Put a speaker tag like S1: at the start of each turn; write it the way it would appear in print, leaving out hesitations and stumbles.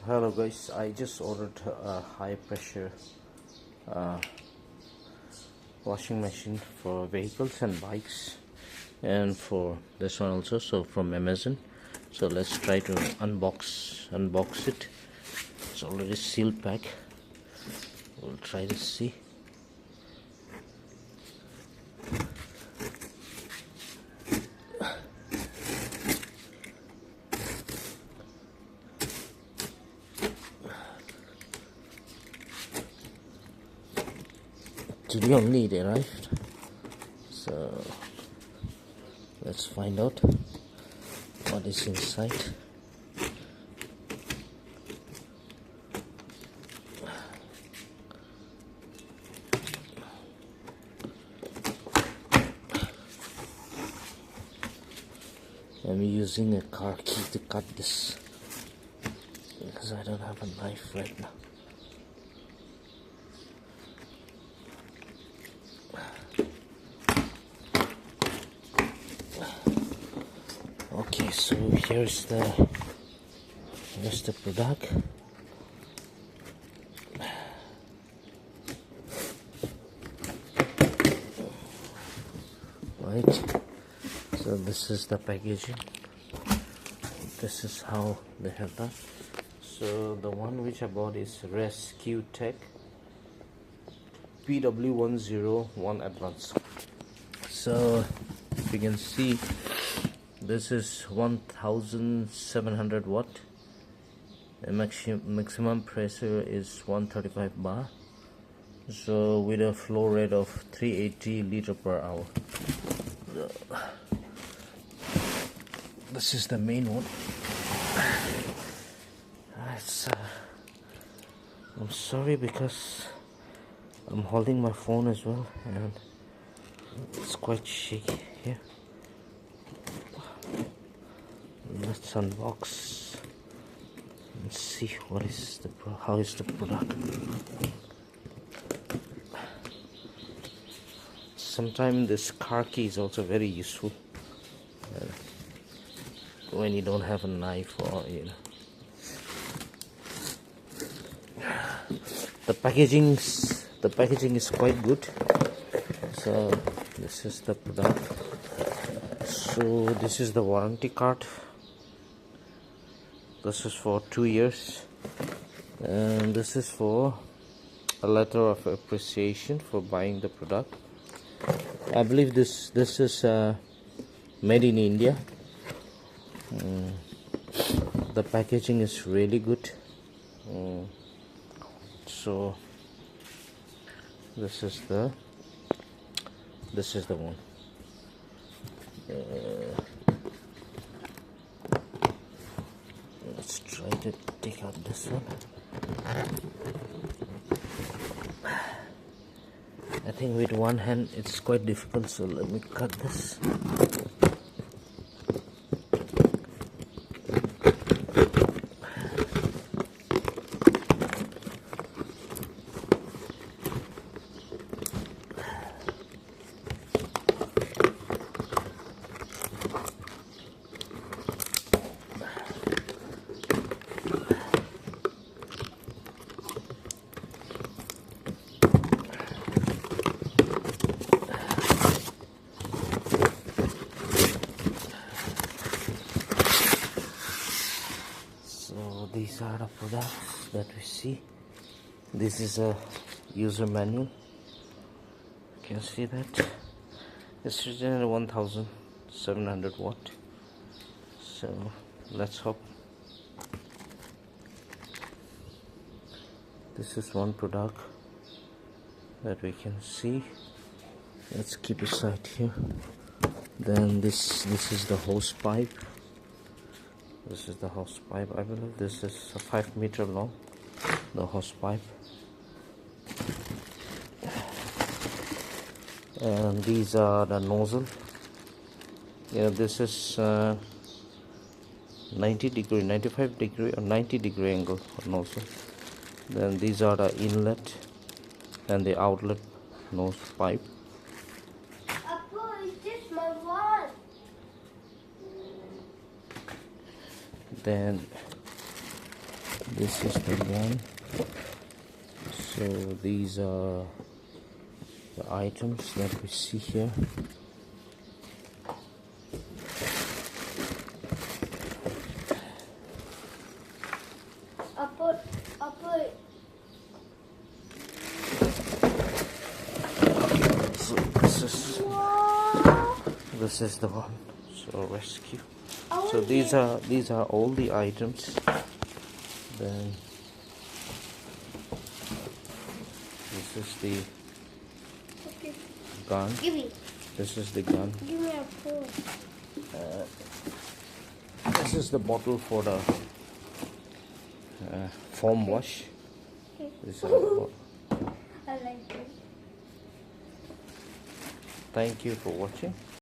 S1: Hello guys, I just ordered a high pressure uh, washing machine for vehicles and bikes, and for this one also, so from Amazon. So let's try to unbox it. It's already sealed pack. We'll try to see. Today only it arrived, so let's find out what is inside. I'm using a car key to cut this because I don't have a knife right now. Okay, so here's the product. Right, so this is the packaging. This is how they have done. So the one which I bought is Rescue Tech PW101 Advance. So if you can see, this is 1700 watt. The maximum pressure is 135 bar. So with a flow rate of 380 liter per hour. So, this is the main one. I'm sorry because I'm holding my phone as well and it's quite shaky here. Let's unbox and see what is how is the product. Sometimes this car key is also very useful when you don't have a knife, or the packaging is quite good. So this is the product. So this is the warranty card. This is for 2 years, and this is for a letter of appreciation for buying the product. I believe this is made in India. The packaging is really good. So this is the one. Let's try to take out this one. I think with one hand it's quite difficult, so let me cut this. So these are the products that we see. This is a user manual. You can see that it's written at 1700 watt. So let's hope. This is one product that we can see. Let's keep it aside here. Then this is the hose pipe. This is the hose pipe. I believe this is a 5 meter long, the hose pipe. And these are the nozzle. This is 90 degree, 95 degree or 90 degree angle nozzle. Then these are the inlet and the outlet nose pipe. Then This is the one. So these are the items that we see here. So this is the one. So rescue. So these are all the items. Then this is the gun.
S2: Give me.
S1: This is the gun.
S2: Give me a phone.
S1: This is the bottle for the foam wash. This is the bottle.
S2: I like it.
S1: Thank you for watching.